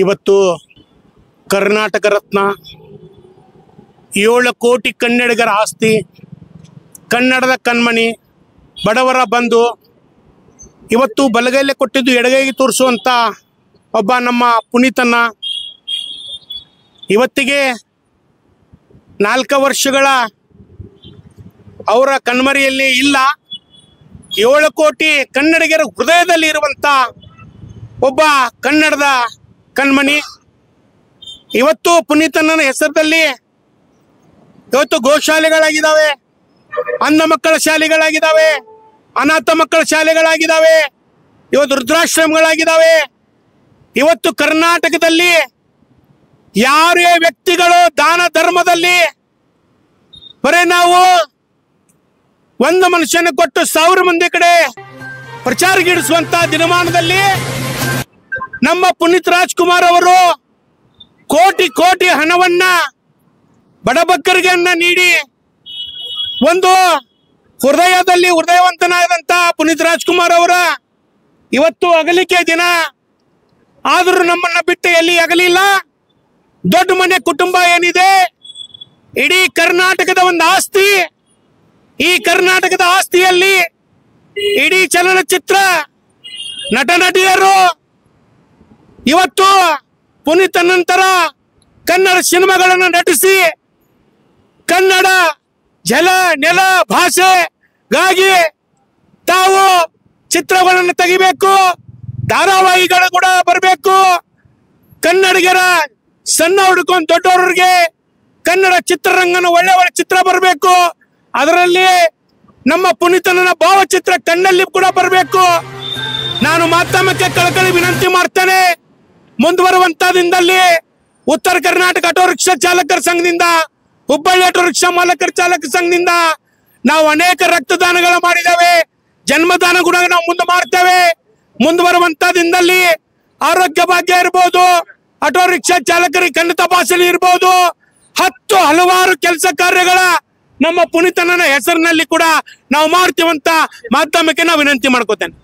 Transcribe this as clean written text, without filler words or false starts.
ಇವತ್ತು ಕರ್ನಾಟಕ ರತ್ನ 7 ಕೋಟಿ ಕನ್ನಡಿಗರ ಆಸ್ತಿ, ಕನ್ನಡದ ಕಣ್ಮಣಿ, ಬಡವರ ಬಂಧು, ಇವತ್ತು ಬಲಗೈಲೆ ಕೊಟ್ಟಿದ್ದು ಎಡಗೈಗೆ ತೋರಿಸುವಂಥ ಒಬ್ಬ ನಮ್ಮ ಪುನೀತನ್ನ ಇವತ್ತಿಗೆ 4 ವರ್ಷಗಳ ಅವರ ಕಣ್ಮರಿಯಲ್ಲಿ ಇಲ್ಲ. 7 ಕೋಟಿ ಕನ್ನಡಿಗರ ಹೃದಯದಲ್ಲಿ ಇರುವಂಥ ಒಬ್ಬ ಕನ್ನಡದ ಕಣ್ಮಣಿ. ಇವತ್ತು ಪುನೀತನ ಹೆಸರಲ್ಲಿ ಇವತ್ತು ಗೋಶಾಲೆಗಳಾಗಿದ್ದಾವೆ, ಅಂಧ ಮಕ್ಕಳ ಶಾಲೆಗಳಾಗಿದ್ದಾವೆ, ಅನಾಥ ಮಕ್ಕಳ ಶಾಲೆಗಳಾಗಿದ್ದಾವೆ, ಇವತ್ತು ವೃದ್ಧಾಶ್ರಮಗಳಾಗಿದ್ದಾವೆ. ಇವತ್ತು ಕರ್ನಾಟಕದಲ್ಲಿ ಯಾರೇ ವ್ಯಕ್ತಿಗಳು ದಾನ ಧರ್ಮದಲ್ಲಿ ಬರೇ ನಾವು ಒಂದು ಮನುಷ್ಯನ ಕೊಟ್ಟು 1000 ಮಂದಿ ಕಡೆ ಪ್ರಚಾರಗಿಡಿಸುವಂತ ದಿನಮಾನದಲ್ಲಿ ನಮ್ಮ ಪುನೀತ್ ರಾಜ್ಕುಮಾರ್ ಅವರು ಕೋಟಿ ಕೋಟಿ ಹಣವನ್ನ ಬಡಬಗ್ಗರಿಗೆ ನೀಡಿ ಒಂದು ಹೃದಯದಲ್ಲಿ ಹೃದಯವಂತನಾದಂತ ಪುನೀತ್ ರಾಜ್ಕುಮಾರ್ ಅವರ ಇವತ್ತು ಅಗಲಿಕೆ ದಿನ. ಆದರೂ ನಮ್ಮನ್ನ ಬಿಟ್ಟು ಎಲ್ಲಿ ಅಗಲಿಲ್ಲ. ದೊಡ್ಡ ಮನೆ ಕುಟುಂಬ ಏನಿದೆ, ಇಡೀ ಕರ್ನಾಟಕದ ಒಂದು ಆಸ್ತಿ. ಈ ಕರ್ನಾಟಕದ ಆಸ್ತಿಯಲ್ಲಿ ಇಡೀ ಚಲನಚಿತ್ರ ನಟ ನಟಿಯರು ಇವತ್ತು ಪುನೀತ್ ನಂತರ ಕನ್ನಡ ಸಿನಿಮಾಗಳನ್ನು ನಟಿಸಿ ಕನ್ನಡ ಜಲ ನೆಲ ಭಾಷೆಗಾಗಿ ತಾವು ಚಿತ್ರಗಳನ್ನು ತೆಗಿಬೇಕು, ಧಾರಾವಾಹಿಗಳು ಕೂಡ ಬರಬೇಕು. ಕನ್ನಡಿಗರ ಸಣ್ಣ ಹುಡುಕೊಂಡು ದೊಡ್ಡವರಿಗೆ ಕನ್ನಡ ಚಿತ್ರರಂಗನ ಒಳ್ಳೆ ಒಳ್ಳೆ ಚಿತ್ರ ಬರಬೇಕು. ಅದರಲ್ಲಿ ನಮ್ಮ ಪುನೀತನ ಭಾವಚಿತ್ರ ಕಣ್ಣಲ್ಲಿ ಕೂಡ ಬರಬೇಕು. ನಾನು ಮಾಧ್ಯಮಕ್ಕೆ ಕಳಕಳಿ ವಿನಂತಿ ಮಾಡ್ತೇನೆ. ಮುಂದುವರುವಂತ ದಿನದಲ್ಲಿ ಉತ್ತರ ಕರ್ನಾಟಕ ಆಟೋ ರಿಕ್ಷಾ ಚಾಲಕರ ಸಂಘದಿಂದ, ಹುಬ್ಬಳ್ಳಿ ಆಟೋ ರಿಕ್ಷಾ ಮಾಲಕರ ಚಾಲಕ ಸಂಘದಿಂದ ನಾವು ಅನೇಕ ರಕ್ತದಾನಗಳ ಮಾಡಿದ್ದೇವೆ, ಜನ್ಮದಾನ ಕೂಡ ನಾವು ಮುಂದೆ ಮಾಡ್ತೇವೆ. ಮುಂದುವರುವಂತ ದಿನದಲ್ಲಿ ಆರೋಗ್ಯ ಭಾಗ್ಯ ಇರ್ಬೋದು, ಆಟೋ ರಿಕ್ಷಾ ಚಾಲಕರಿಗೆ ಕಣ್ಣು ತಪಾಸಣೆ ಇರ್ಬೋದು, ಹಲವಾರು ಕೆಲಸ ಕಾರ್ಯಗಳ ನಮ್ಮ ಪುನೀತನ ಹೆಸರಿನಲ್ಲಿ ಕೂಡ ನಾವು ಮಾಡ್ತೀವಂತ ಮಾಧ್ಯಮಕ್ಕೆ ನಾವು ವಿನಂತಿ ಮಾಡ್ಕೋತೇನೆ.